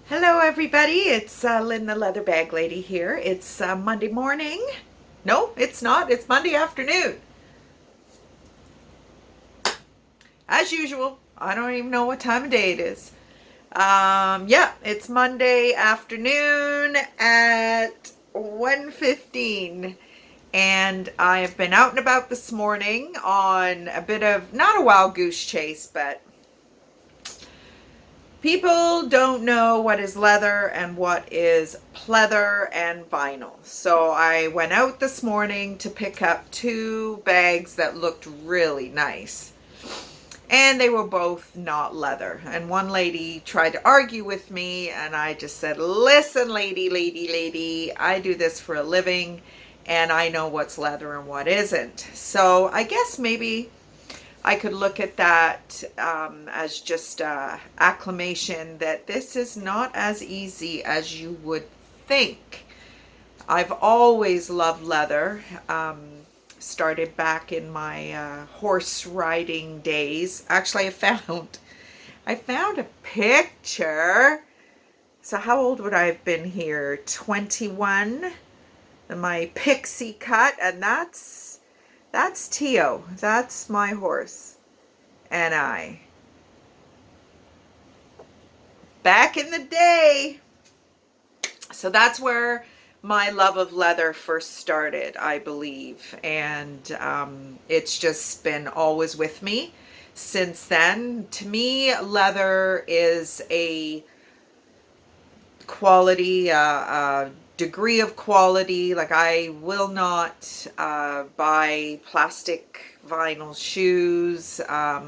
Hello everybody, it's Lynn the Leather Bag Lady here. It's Monday morning. No, it's not. It's Monday afternoon. As usual, I don't even know what time of day it is. Yeah, it's Monday afternoon at 1:15. And I have been out and about this morning on a bit of, not a wild goose chase, but people don't know what is leather and what is pleather and vinyl. So I went out this morning to pick up two bags that looked really nice. And they were both not leather. And one lady tried to argue with me, and I just said, listen, lady, I do this for a living, and I know what's leather and what isn't. So I guess maybe I could look at that as just acclamation that this is not as easy as you would think. I've always loved leather. Started back in my horse riding days. Actually, I found a picture. So how old would I have been here? 21. My pixie cut, and that's Tio. That's my horse. And I. Back in the day. So that's where my love of leather first started, I believe. And it's just been always with me since then. To me, leather is a quality, degree of quality. Like, I will not buy plastic vinyl shoes. I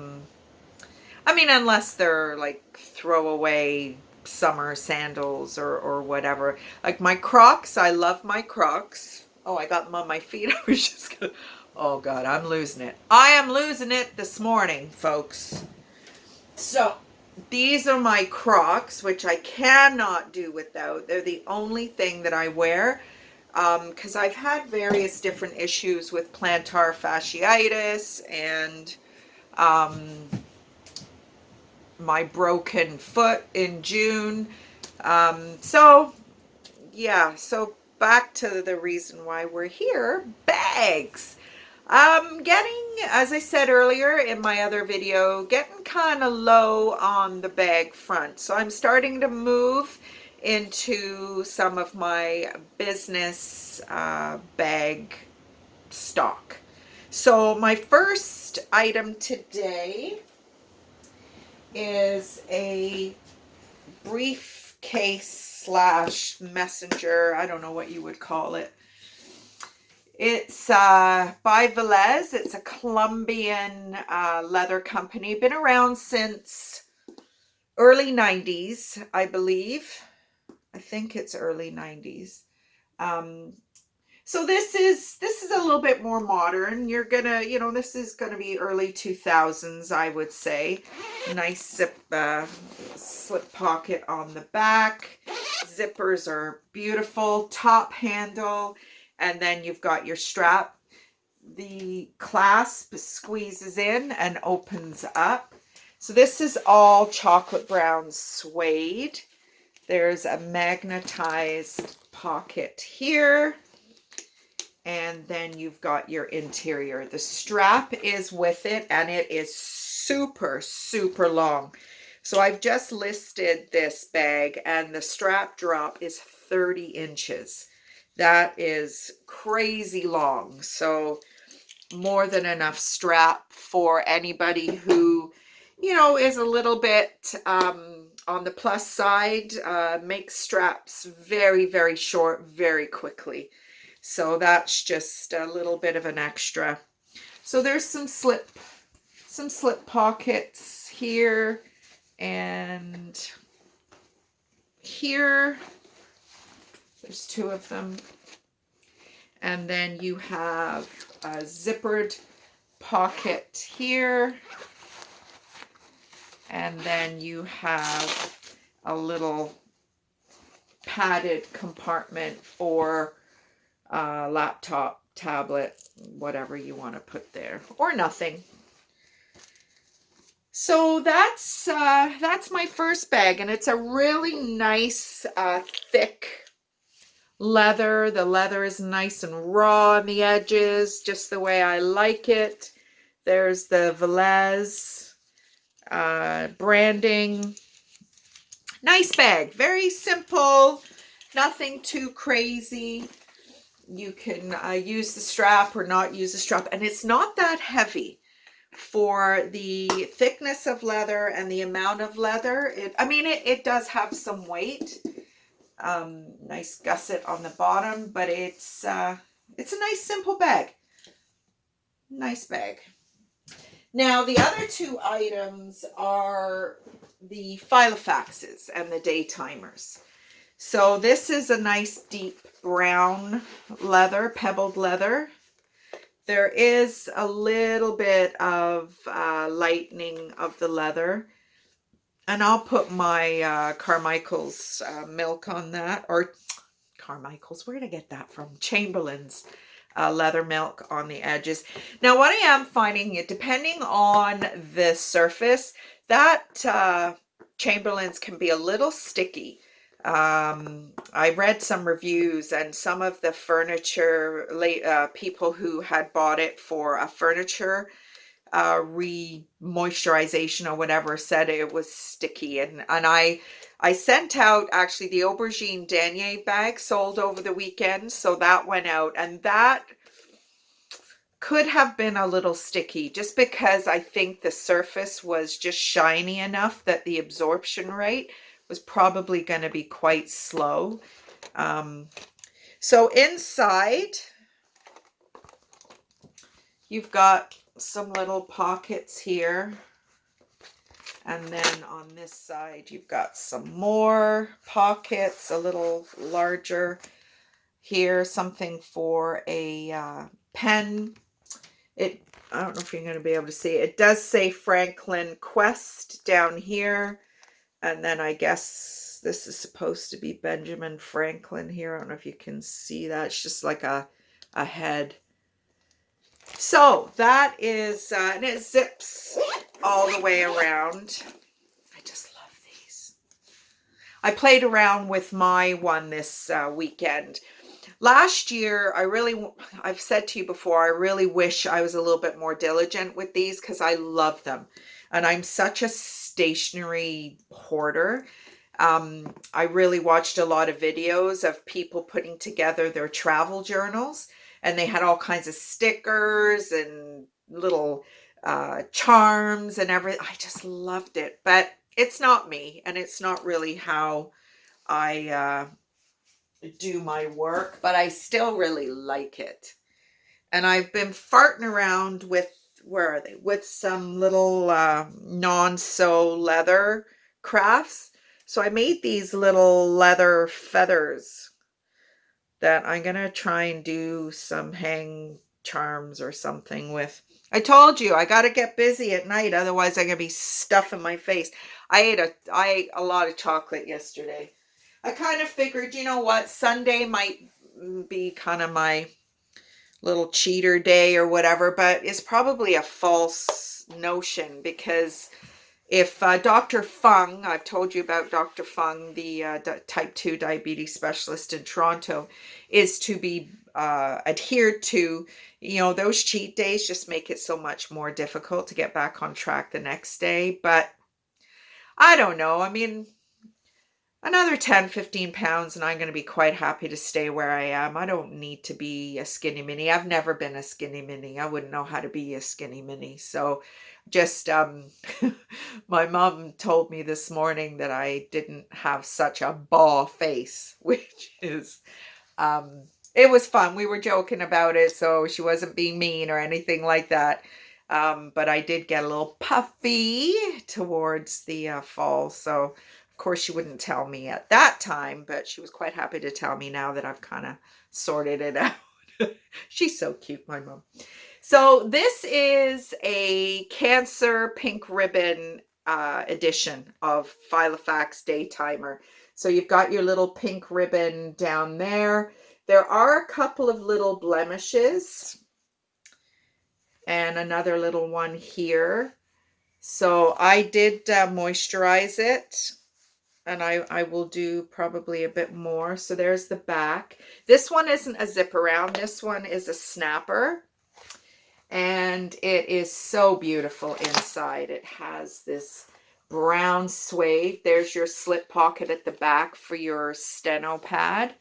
mean, unless they're like throwaway summer sandals or whatever. Like my Crocs, I love my Crocs. Oh, I got them on my feet. I was just gonna, oh God, I'm losing it. I am losing it this morning, folks. So these are my Crocs, which I cannot do without. They're the only thing that I wear because I've had various different issues with plantar fasciitis and my broken foot in June. So yeah, so back to the reason why we're here, bags. Getting, as I said earlier in my other video, getting kind of low on the bag front. So I'm starting to move into some of my business bag stock. So my first item today is a briefcase slash messenger. I don't know what you would call it. It's by Velez. It's a Colombian leather company. Been around since early 90s, I believe. I think it's early 90s. So this is a little bit more modern. You're gonna, this is gonna be early 2000s, I would say. Nice slip pocket on the back. Zippers are beautiful. Top handle, and then you've got your strap. The clasp squeezes in and opens up. So this is all chocolate brown suede. There's a magnetized pocket here. And then you've got your interior. The strap is with it, and it is super, super long. So I've just listed this bag, and the strap drop is 30 inches. That is crazy long. So more than enough strap for anybody who, is a little bit on the plus side, makes straps very, very short very quickly. So that's just a little bit of an extra. So there's some slip pockets here and here. There's two of them. And then you have a zippered pocket here. And then you have a little padded compartment for laptop, tablet, whatever you want to put there, or nothing. So that's my first bag, and it's a really nice thick leather. The leather is nice and raw on the edges, just the way I like it. There's the Velez branding. Nice bag, very simple, nothing too crazy. You can use the strap or not use the strap, and it's not that heavy for the thickness of leather and the amount of leather. It does have some weight. Nice gusset on the bottom, but it's a nice simple bag. Nice bag. Now the other two items are the filofaxes and the day timers. So this is a nice deep brown leather, pebbled leather. There is a little bit of lightening of the leather. And I'll put my Carmichael's milk on that. Or Carmichael's, where did I get that from? Chamberlain's leather milk on the edges. Now what I am finding, it depending on the surface, that Chamberlain's can be a little sticky. I read some reviews, and some of the furniture people who had bought it for a furniture re-moisturization or whatever said it was sticky, and I sent out actually the aubergine denier bag sold over the weekend, so that went out, and that could have been a little sticky just because I think the surface was just shiny enough that the absorption rate was probably going to be quite slow. So inside you've got some little pockets here, and then on this side you've got some more pockets, a little larger here, something for a pen. I don't know if you're going to be able to see it. It does say Franklin Quest down here. And then I guess this is supposed to be Benjamin Franklin here. I don't know if you can see that. It's just like a head. So that is, and it zips all the way around. I just love these. I played around with my one this weekend. Last year, I've said to you before, I really wish I was a little bit more diligent with these because I love them. And I'm such a stationery hoarder. I really watched a lot of videos of people putting together their travel journals, and they had all kinds of stickers and little charms and everything. I just loved it, but it's not me, and it's not really how I do my work, but I still really like it. And I've been farting around with, where are they? With some little non-sew leather crafts. So I made these little leather feathers that I'm going to try and do some hang charms or something with. I told you I got to get busy at night, otherwise I'm going to be stuffing my face. I ate a lot of chocolate yesterday. I kind of figured, you know what, Sunday might be kind of my little cheater day or whatever, but it's probably a false notion, because if Dr. Fung, I've told you about Dr. Fung, the type 2 diabetes specialist in Toronto, is to be adhered to, you know, those cheat days just make it so much more difficult to get back on track the next day. But I don't know. I mean, another 10, 15 pounds and I'm going to be quite happy to stay where I am. I don't need to be a skinny mini. I've never been a skinny mini. I wouldn't know how to be a skinny mini. So just, my mom told me this morning that I didn't have such a ball face, which is, it was fun. We were joking about it, so she wasn't being mean or anything like that. But I did get a little puffy towards the fall, so of course, she wouldn't tell me at that time, but she was quite happy to tell me now that I've kind of sorted it out. She's so cute, my mom. So this is a Cancer Pink Ribbon edition of Filofax Day Timer. So you've got your little pink ribbon down there. There are a couple of little blemishes and another little one here. So I did moisturize it, and I will do probably a bit more. So there's the back. This one isn't a zip around. This one is a snapper. And it is so beautiful inside. It has this brown suede. There's your slip pocket at the back for your steno pad.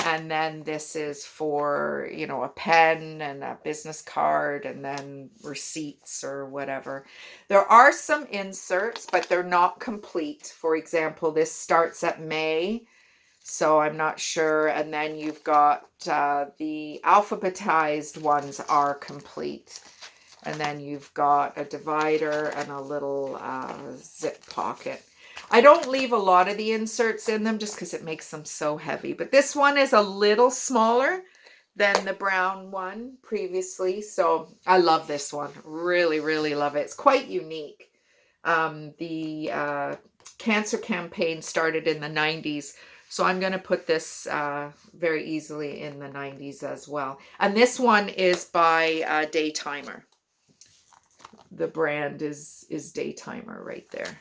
And then this is for, you know, a pen and a business card and then receipts or whatever. There are some inserts, but they're not complete. For example, this starts at May. So I'm not sure. And then you've got the alphabetized ones are complete. And then you've got a divider and a little zip pocket. I don't leave a lot of the inserts in them just because it makes them so heavy. But this one is a little smaller than the brown one previously. So I love this one. Really, really love it. It's quite unique. The cancer campaign started in the 90s. So I'm going to put this very easily in the 90s as well. And this one is by Daytimer. The brand is Daytimer right there.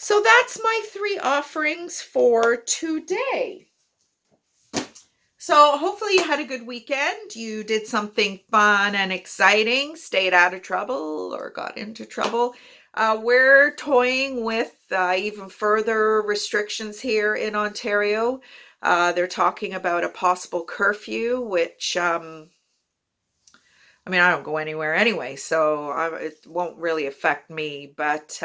So that's my 3 offerings for today. So hopefully you had a good weekend. You did something fun and exciting, stayed out of trouble or got into trouble. We're toying with even further restrictions here in Ontario. They're talking about a possible curfew, which, I mean, I don't go anywhere anyway, so it won't really affect me, but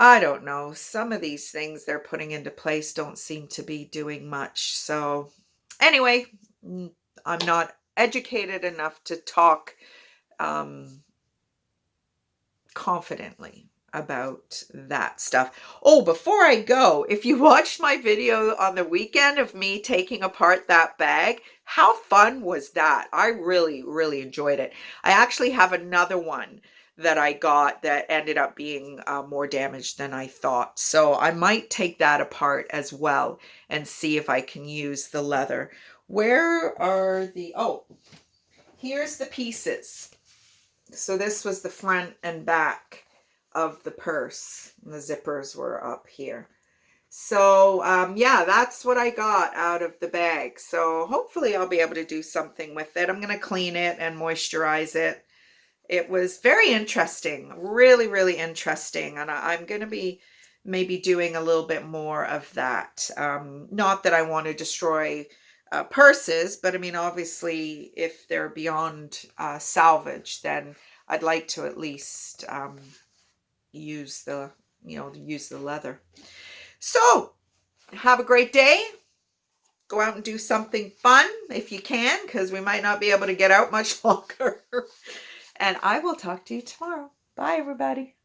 I don't know. Some of these things they're putting into place don't seem to be doing much. So anyway, I'm not educated enough to talk confidently about that stuff. Oh, before I go, if you watched my video on the weekend of me taking apart that bag, how fun was that? I really, really enjoyed it. I actually have another one that I got that ended up being more damaged than I thought. So I might take that apart as well and see if I can use the leather. Where are the, oh, here's the pieces. So this was the front and back of the purse. The zippers were up here. So yeah, that's what I got out of the bag. So hopefully I'll be able to do something with it. I'm going to clean it and moisturize it. It was very interesting, really, really interesting. And I'm going to be maybe doing a little bit more of that. Not that I want to destroy purses, but I mean, obviously, if they're beyond salvage, then I'd like to at least use the, use the leather. So have a great day. Go out and do something fun if you can, because we might not be able to get out much longer. And I will talk to you tomorrow. Bye, everybody.